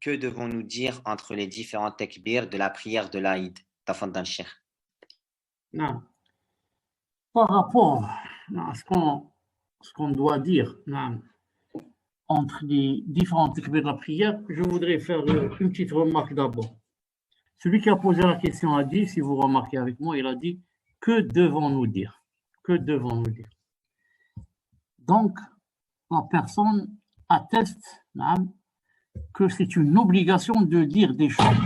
que devons-nous dire entre les différents takbirs de la prière de l'Aïd? Tafadhal, Cheikh. Non. Par rapport à ce qu'on doit dire non, entre les différents takbirs de la prière, je voudrais faire une petite remarque d'abord. Celui qui a posé la question a dit, si vous remarquez avec moi, il a dit, que devons-nous dire? Que devons-nous dire? Donc, la personne atteste que c'est une obligation de dire des choses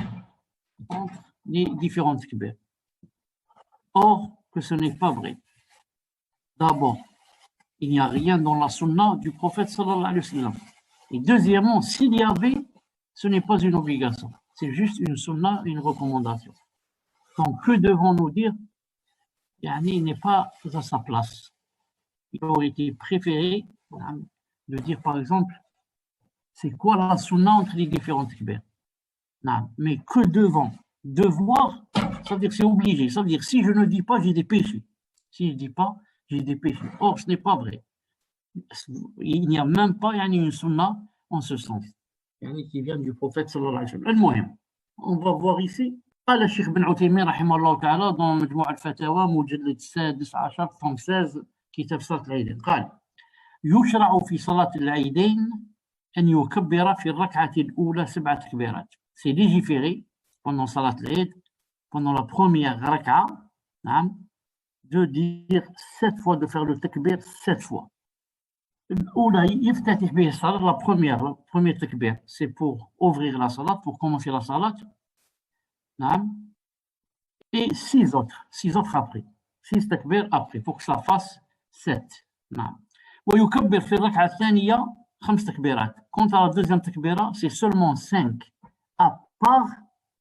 entre les différents takbirs. Or, que ce n'est pas vrai. D'abord, il n'y a rien dans la sunna du prophète sallallahu alayhi wa sallam. Et deuxièmement, s'il y avait, ce n'est pas une obligation. C'est juste une sunna, une recommandation. Donc, que devons-nous dire? Il n'est pas à sa place. Il aurait été préféré de dire, par exemple, c'est quoi la sunna entre les différents takbirs. Mais que devant? Devoir, ça veut dire que c'est obligé. Ça veut dire si je ne dis pas, j'ai des péchés. Si je ne dis pas, j'ai des péchés. Or, ce n'est pas vrai. Il n'y a même pas une sunna en ce sens. Qui vient du prophète sallallahu alayhi wa sallam. On va voir ici. قال الشيخ بن عثيمين رحمه الله تعالى dans مجموع الفتاوى مجلد السادس عشر فم 16 كتاب صلاة العيدين قال يشرع في صلاة العيدين أن يكبر في الركعة الأولى 7 تكبيرات. C'est légiféré pendant صلاة العيد, pendant la première raka'a, de dire 7 fois, de faire le takbir 7 fois. الأولى يفتتح به الصلاة, la première takbir, c'est pour ouvrir la salat, pour commencer la salat. Et 6 autres après, 6 takbir après, pour que ça fasse 7. ويكبر في الركعة الثانية 5 تكبيرات. Quant à la deuxième takbira, c'est seulement 5, à part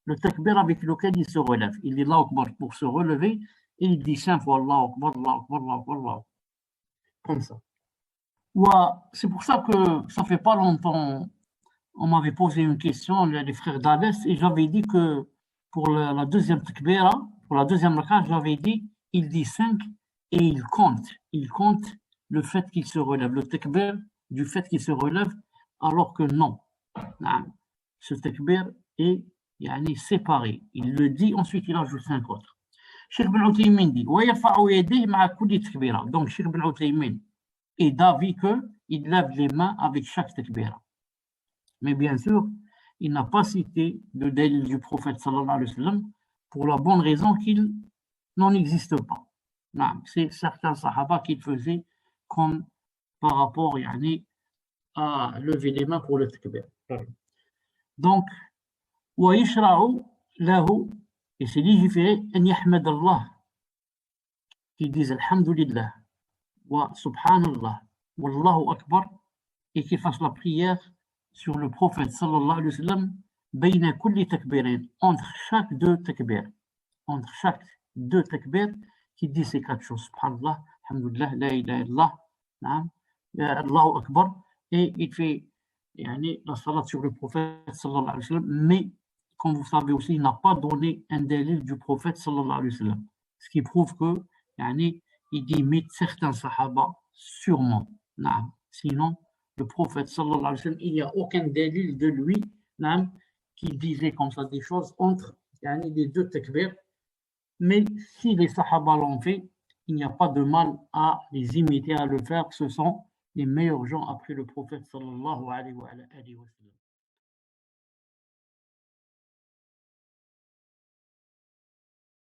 le takbir avec lequel il se relève. Il dit Allahu Akbar pour se relever et il dit 5 fois Allahu Akbar, Allahu Akbar, Allahu Akbar, Allahu Akbar. Comme ça. C'est pour ça que ça fait pas longtemps, on m'avait posé une question, les frères d'Alès, et j'avais dit que pour la deuxième takbira, pour la deuxième raka'a, j'avais dit, il dit 5 et il compte le fait qu'il se relève, le takbir du fait qu'il se relève, alors que non. Ce takbir est séparé. Il le dit, ensuite il ajoute 5 autres. Cheikh Ben Uthaymin dit, donc Cheikh Ben Uthaymin est d'avis qu'il lève les mains avec chaque takbira. Mais bien sûr, il n'a pas cité le dalil du prophète sallallahu alayhi wa sallam pour la bonne raison qu'il n'en existe pas. C'est certains sahaba qui le faisaient comme par rapport à lever les mains pour le takbir. Donc, وَيَشْرَعُ لَهُ, et c'est légiféré, أَنْ يَحْمَدَ اللَّهِ, qu'ils disent Alhamdulillah, wa Subhanallah, Wallahu Akbar, et qu'ils fassent la prière sur le prophète sallallahu alayhi wa sallam, bayna kulli takbirin, entre chaque 2 takbirs. Entre chaque 2 takbirs, qui dit ces 4 choses. Subhanallah, Alhamdulillah, La ilaha illallah, Allahu Akbar, et il fait la salat sur le prophète sallallahu alayhi wa sallam, mais comme vous savez aussi, il n'a pas donné un dalil du prophète sallallahu alayhi wa sallam. Ce qui prouve que, il dit certains sahaba, sûrement. Sinon, le prophète sallallahu alayhi wa sallam, il n'y a aucun dalil de lui qui disait comme ça des choses entre les 2 takbirs. Mais si les sahaba l'ont fait, il n'y a pas de mal à les imiter, à le faire. Ce sont les meilleurs gens après le prophète sallallahu alayhi wa sallam.